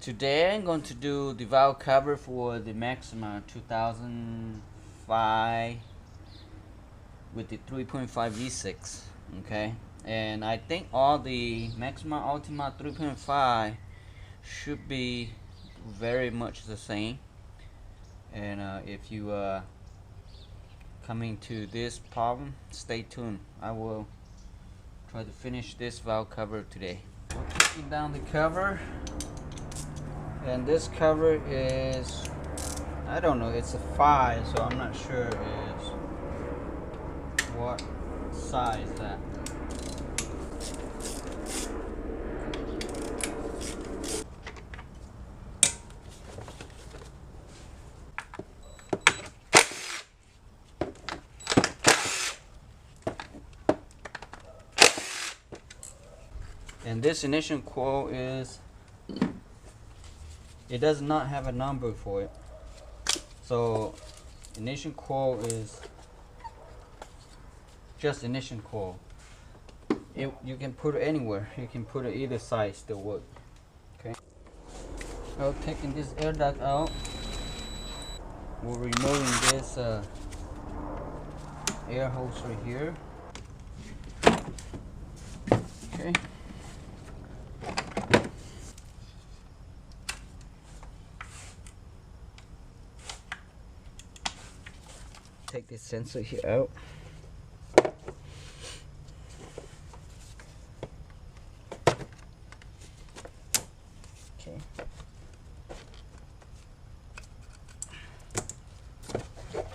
Today I'm going to do the valve cover for the Maxima 2005 with the 3.5 V6. Okay, and I think all the Maxima Ultima 3.5 should be very much the same. And if you coming to this problem, stay tuned. I will try to finish this valve cover today. Taking down the cover. And this cover is, I don't know, it's a 5, so I'm not sure is what size that. And this ignition coil is, it does not have a number for it. So ignition coil is just ignition coil. You can put it anywhere. You can put it either side, still work. Okay. So taking this air duct out, we're removing this air hose right here. Okay. Take this sensor here out. Okay.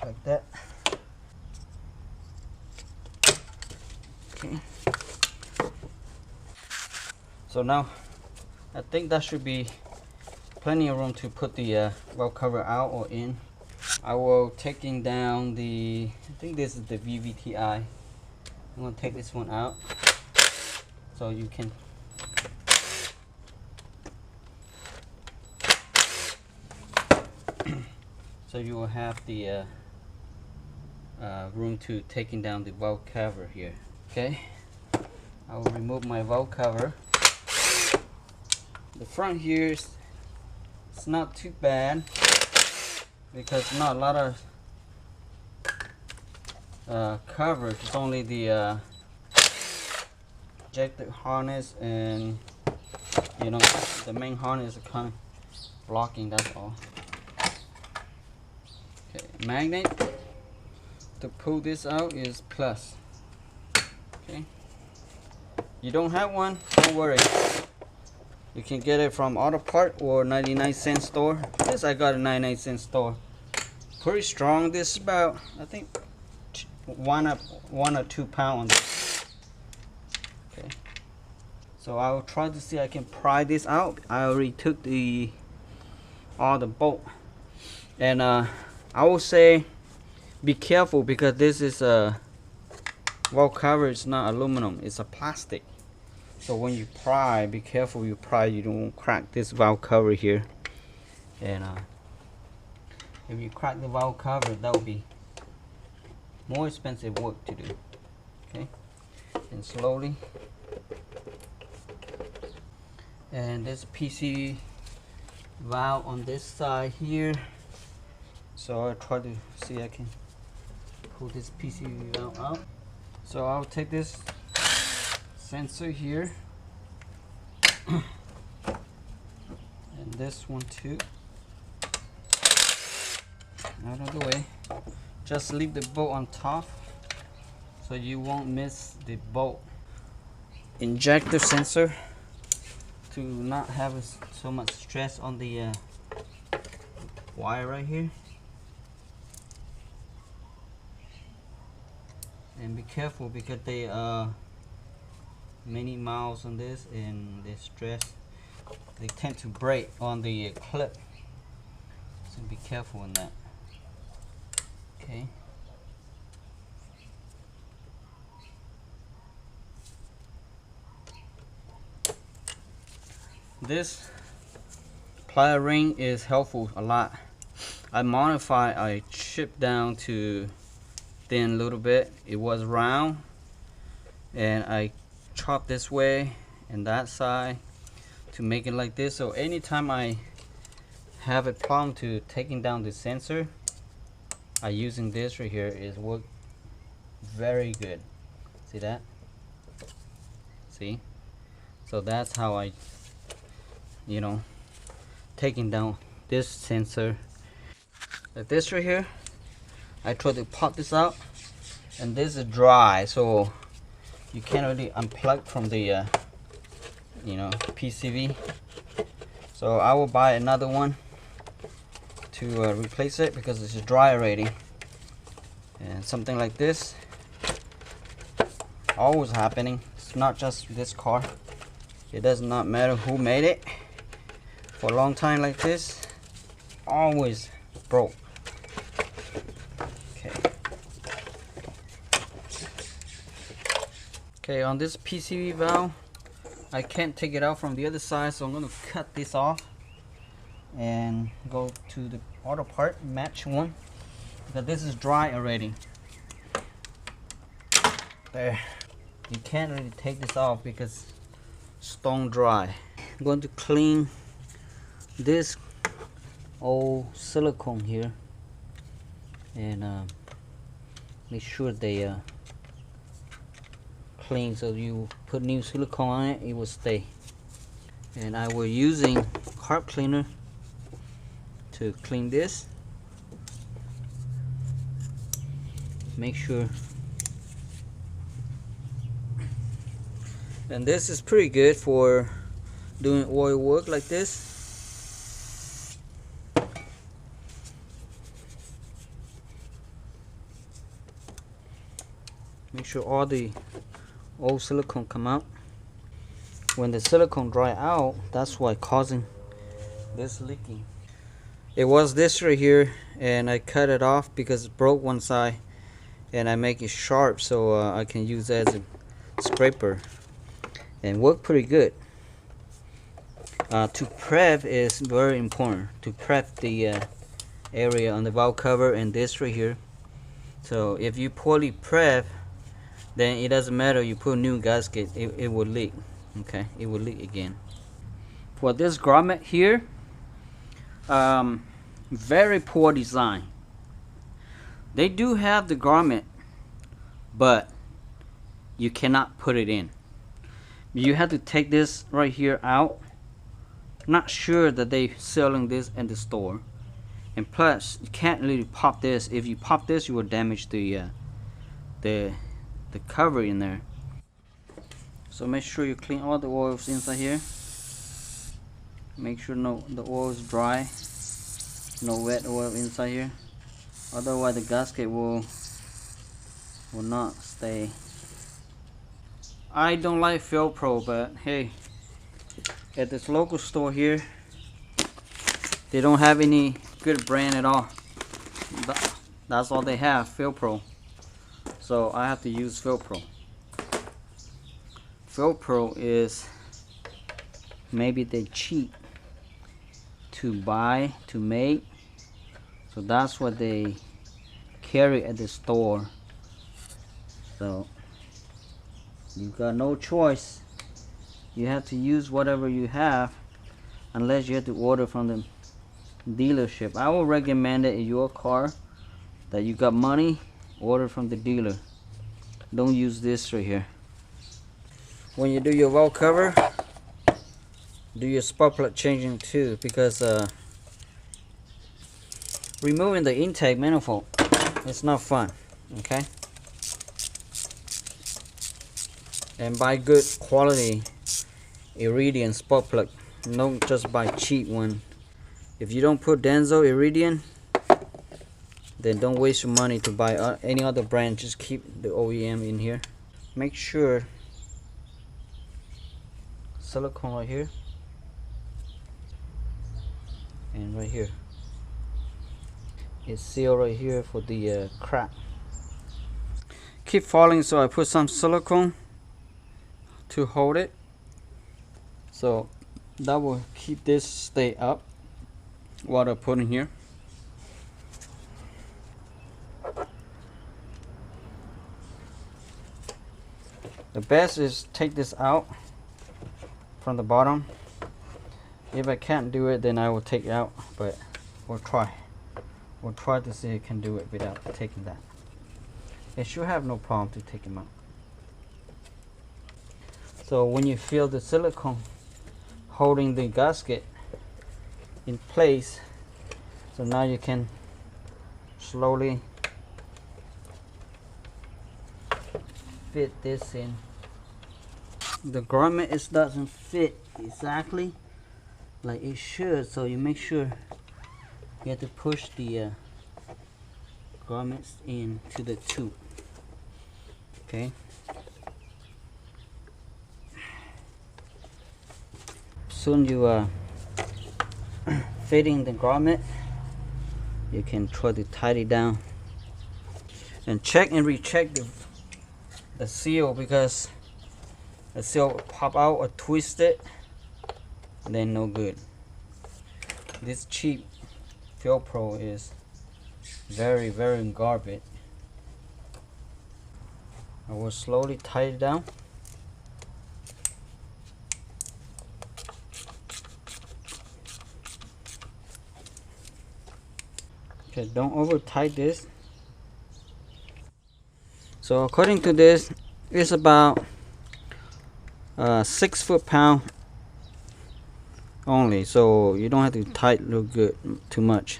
Like that. Okay. So now I think that should be plenty of room to put the valve cover out or in. I will taking down the, I think this is the VVTi. I'm going to take this one out so you can so you will have the room to taking down the valve cover here. Okay, I will remove my valve cover. The front here is, it's not too bad, because not a lot of coverage. It's only the ejector harness and the main harness is kind of blocking, that's all. Okay, magnet to pull this out is plus. Okay, you don't have one, don't worry. You can get it from Auto Part or 99-cent store. This I got a 99-cent store. Pretty strong. This is about, I think, 1 or 2 pounds. Okay. So I will try to see I can pry this out. I already took all the bolt, and I will say be careful, because this is a valve cover. It's not aluminum. It's a plastic. So when you pry, be careful you pry, you don't crack this valve cover here. And if you crack the valve cover, that will be more expensive work to do. Okay, and slowly. And this PC valve on this side here. So I'll try to see I can pull this PC valve out. So I'll take this sensor here and this one too out of the way. Just leave the bolt on top so you won't miss the bolt. Injector sensor to not have so much stress on the wire right here. And be careful, because they many miles on this, and the stress, they tend to break on the clip, so be careful on that. Okay, this plier ring is helpful a lot. I chipped down to thin a little bit. It was round, and I chopped this way and that side to make it like this. So anytime I have a problem to taking down the sensor, I using this right here is work very good. See that? See? So that's how I, you know, taking down this sensor. Like this right here, I try to pop this out, and this is dry, so you can't really unplug from the you know, PCV. So I will buy another one to replace it because it's dry already. And something like this always happening. It's not just this car. It does not matter who made it. For a long time like this, always broke. Okay, on this PCV valve, I can't take it out from the other side, so I'm going to cut this off and go to the auto part, match one, because this is dry already. There. You can't really take this off because it's stone dry. I'm going to clean this old silicone here and make sure they clean. So you put new silicone on it, it will stay. And I will using carb cleaner to clean this. Make sure. And this is pretty good for doing oil work like this. Make sure all the old silicone come out. When the silicone dry out, that's why causing this leaking. It was this right here, and I cut it off because it broke one side, and I make it sharp so I can use it as a scraper and work pretty good. To prep is very important, to prep the area on the valve cover and this right here. So if you poorly prep, then it doesn't matter, you put a new gasket, it will leak. Okay, it will leak again. For this grommet here, very poor design. They do have the grommet, but you cannot put it in. You have to take this right here out. Not sure that they selling this in the store. And plus, you can't really pop this. If you pop this, you will damage the cover in there. So make sure you clean all the oils inside here. Make sure the oil is dry, no wet oil inside here. Otherwise the gasket will not stay. I don't like Velcro, but hey, at this local store here, they don't have any good brand at all. That's all they have, Velcro. So I have to use Velcro. Velcro is maybe they cheap to buy, to make. So that's what they carry at the store. So you got no choice. You have to use whatever you have, unless you have to order from the dealership. I will recommend it in your car that you got money, order from the dealer. Don't use this right here. When you do your valve cover, do your spark plug changing too, because removing the intake manifold, it's not fun. Okay, and buy good quality Iridium spark plug. Don't just buy cheap one. If you don't put Denso Iridium, then don't waste your money to buy any other brand. Just keep the OEM in here. Make sure silicone right here and right here. It's sealed right here for the crack. Keep falling, so I put some silicone to hold it, so that will keep this stay up what I put in here. The best is take this out from the bottom If I can't do it, then I will take it out, but we'll try. We'll try to see if I can do it without taking that. It should have no problem to take them out. So when you feel the silicone holding the gasket in place, so now you can slowly fit this in. The garment doesn't fit exactly like it should, so you make sure you have to push the garments into the tube. Okay. Soon you are fitting the garment, you can try to tighten it down and check and recheck the seal, because the seal will pop out or twist it, then no good. This cheap Velcro is very garbage. I will slowly tighten it down. Okay, don't over tight this. So according to this, it's about 6 foot-pound only, so you don't have to tighten real good too much.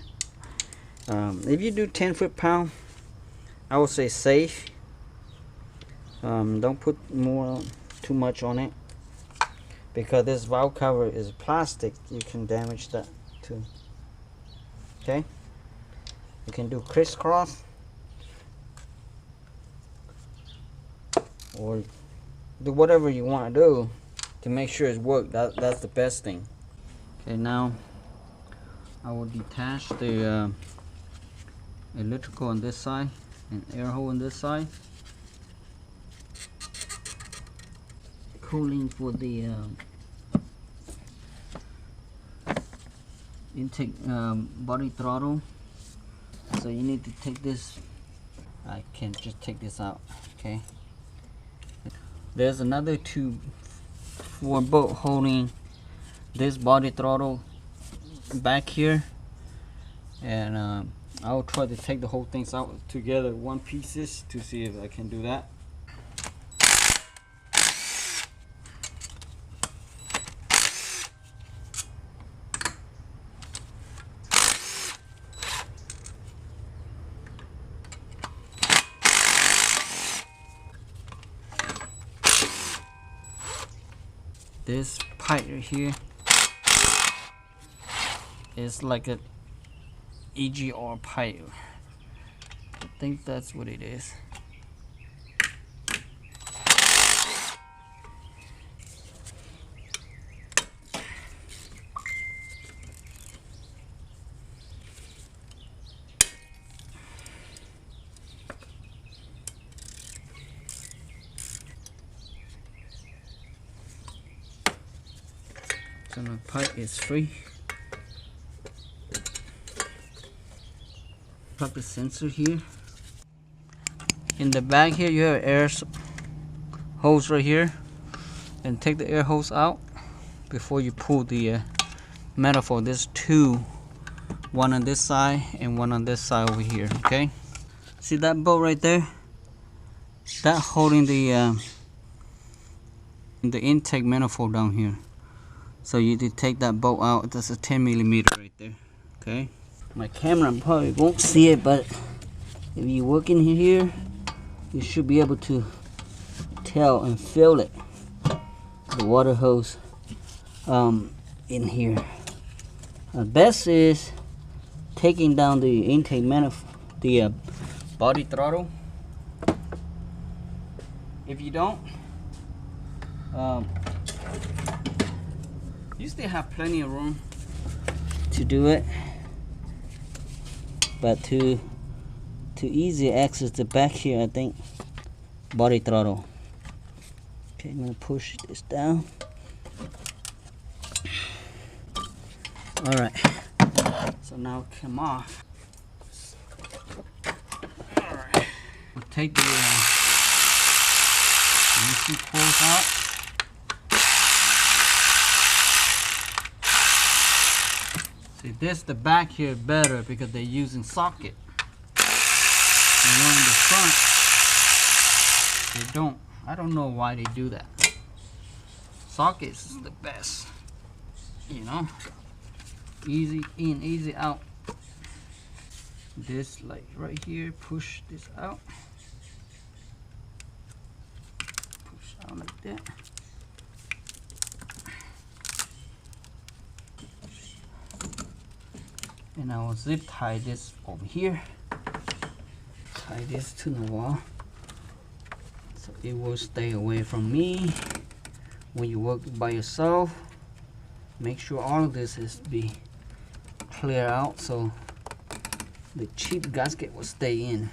If you do 10 foot-pound, I would say safe. Don't put too much on it, because this valve cover is plastic. You can damage that too. Okay, you can do crisscross or do whatever you want to do to make sure it's work. That's the best thing. Okay, now I will detach the electrical on this side and air hole on this side. Cooling for the intake body throttle. So you need to take this. I can just take this out. Okay. There's another tube for bolt holding this body throttle back here, and I'll try to take the whole things out together one pieces to see if I can do that. This pipe right here is like a EGR pipe. I think that's what it is. So my pipe is free. Plug the sensor here. In the back here, you have air hose right here, and take the air hose out before you pull the manifold. There's two, one on this side and one on this side over here. Okay, see that bolt right there? That holding the intake manifold down here. So you need to take that bolt out. That's a 10 millimeter right there. Okay. My camera probably won't see it, but if you look in here, you should be able to tell and feel it. The water hose in here. The best is taking down the intake manifold, the body throttle. If you don't, you still have plenty of room to do it, but to easy access the back here, I think body throttle. Okay, I'm gonna push this down. All right, so now come off. All right, we'll take the DC pulls out. See, this the back here better because they're using socket. The one in the front, they don't. I don't know why they do that. Sockets is the best, you know. Easy in, easy out. This like right here, push this out. Push out like that. And I will zip tie this over here. Tie this to the wall so it will stay away from me. When you work by yourself, make sure all of this is be clear out so the cheap gasket will stay in.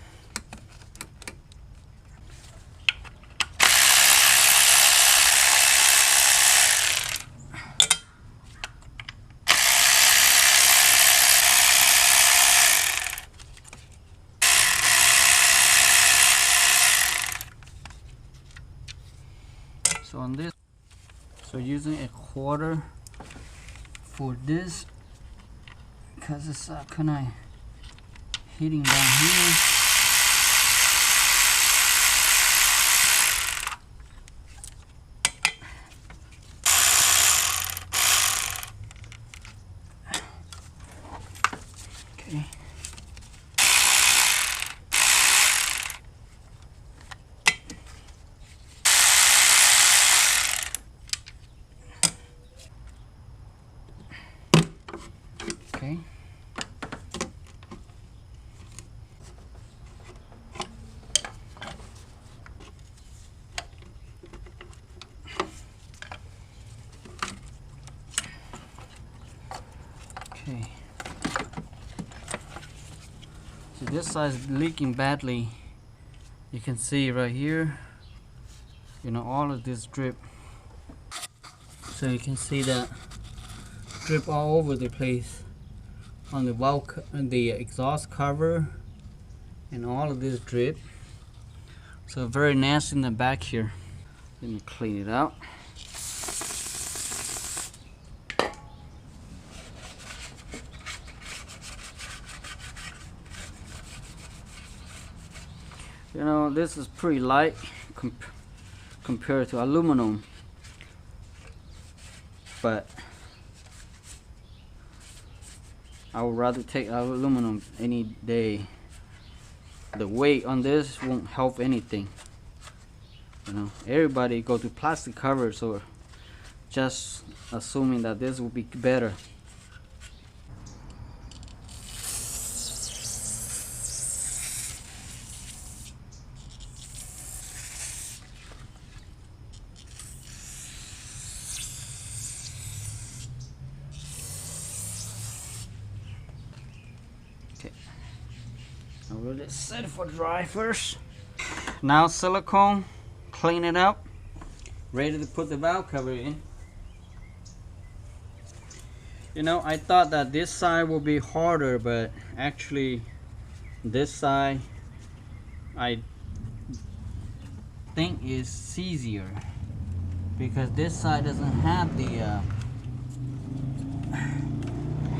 So on this, so using a quarter for this because it's kind of hitting down here. Okay. Okay. Okay. So this side is leaking badly. You can see right here, you know, all of this drip. So you can see that drip all over the place on the valve, on the exhaust cover, and all of this drip. So very nasty in the back here. Let me clean it out. You know, this is pretty light compared to aluminum, but I would rather take aluminum any day. The weight on this won't help anything. You know, everybody go to plastic covers, or just assuming that this will be better. I'll let it set for dry first. Now silicone, clean it up, ready to put the valve cover in. You know, I thought that this side will be harder, but actually this side I think is easier because this side doesn't have the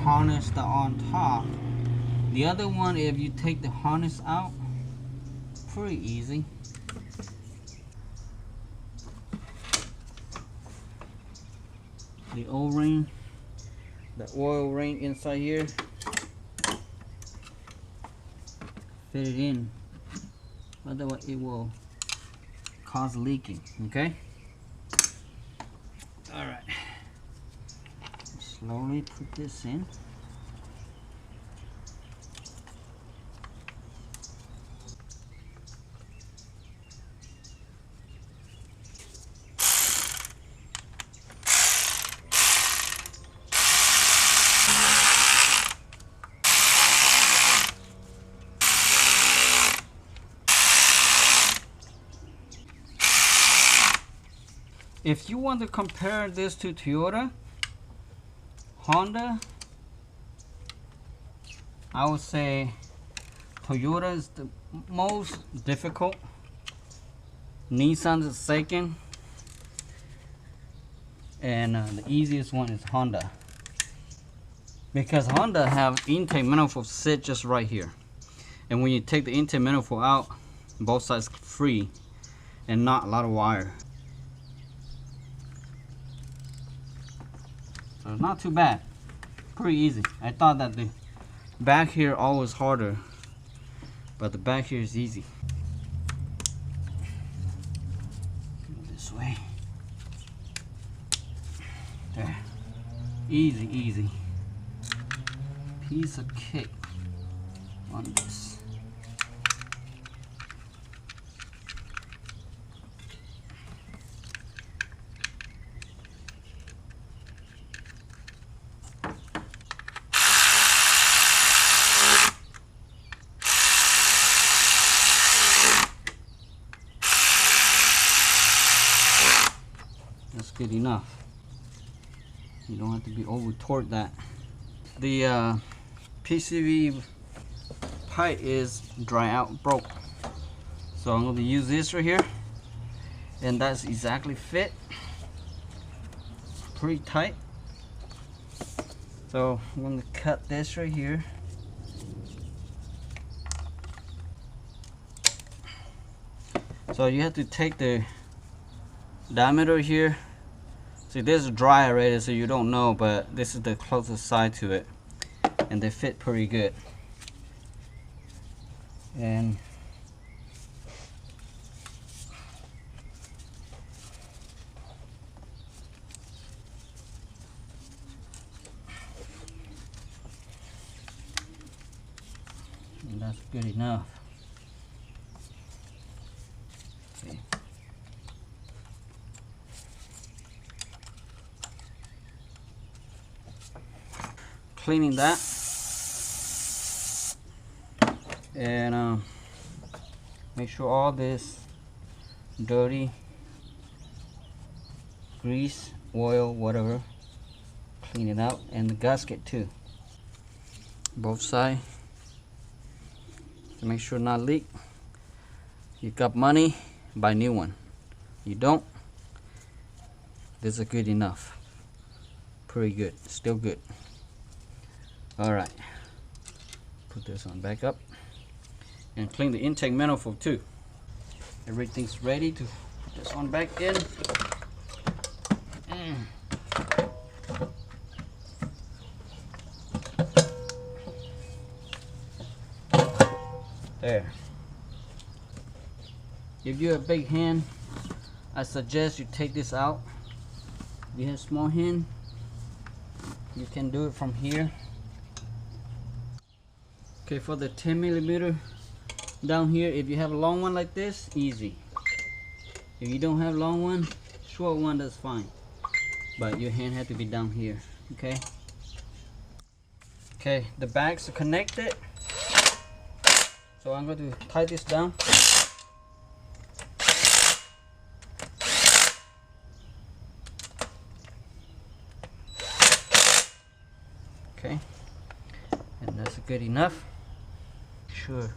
harness on top. The other one, if you take the harness out, pretty easy. The O-ring, the oil ring inside here, fit it in, otherwise it will cause leaking. Okay. All right. Slowly put this in. If you want to compare this to Toyota, Honda, I would say Toyota is the most difficult, Nissan is second, and the easiest one is Honda. because Honda have intake manifold sit just right here, and when you take the intake manifold out, both sides free and not a lot of wire. So not too bad, pretty easy. I thought that the back here always harder, but the back here is easy. Go this way. There. Easy, easy. Piece of cake on this. That's good enough. You don't have to be over toward that. The PCV pipe is dry out, broke. So I'm going to use this right here, and that's exactly fit. Pretty tight. So I'm going to cut this right here. So you have to take the diameter here. See, this is dry already, so you don't know, but this is the closest side to it, and they fit pretty good. And that's good enough. Okay. Cleaning that, and make sure all this dirty grease, oil, whatever, clean it out, and the gasket too, both sides, to make sure not leak. You got money, buy new one. You don't, this is good enough. Pretty good, still good. Alright, put this one back up and clean the intake manifold too. Everything's ready to put this one back in. There. If you have a big hand, I suggest you take this out. If you have a small hand, you can do it from here. Okay, for the 10mm down here, if you have a long one like this, easy. If you don't have a long one, short one, that's fine. But your hand has to be down here, okay? Okay, the bags are connected. So I'm going to tie this down. Okay, and that's good enough. Sure.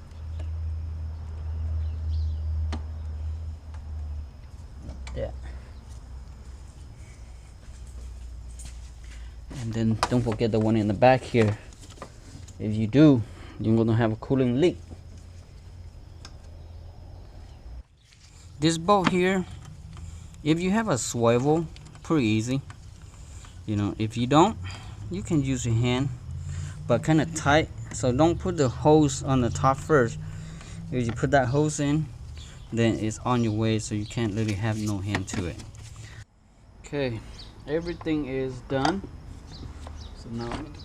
Like that. And then don't forget the one in the back here. If you do, you're gonna have a cooling leak. This bolt here, if you have a swivel, pretty easy. You know, if you don't, you can use your hand, but kind of tight. So don't put the hose on the top first. If you put that hose in, then it's on your way, so you can't really have no hand to it. Okay, everything is done. So now I'm going to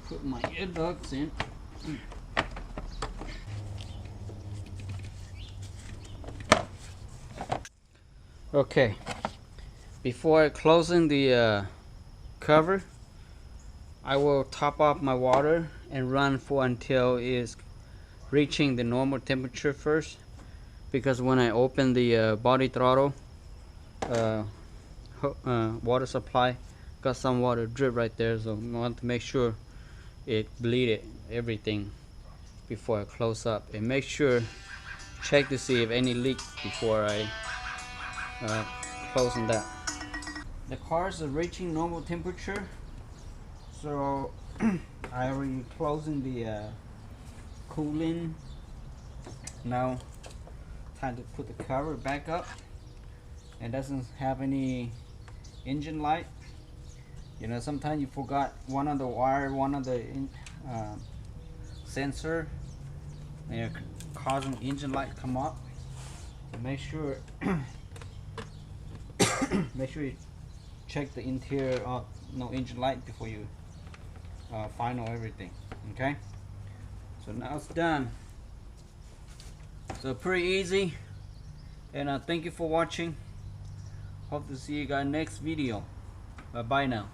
put my ear ducts in. Okay, before I close in the cover, I will top off my water and run for until it's reaching the normal temperature first, because when I open the body throttle water supply, got some water drip right there, so I want to make sure it bleeded everything before I close up, and make sure check to see if any leak before I closing that. The cars are reaching normal temperature, so I already closing the cooling. Now time to put the cover back up. It doesn't have any engine light. You know, sometimes you forgot one of the wire, one of the sensor, and you're causing engine light to come up. So make sure make sure you check the interior of no engine light before you final everything. Okay, so now it's done. So pretty easy, and thank you for watching. Hope to see you guys next video. Bye bye now.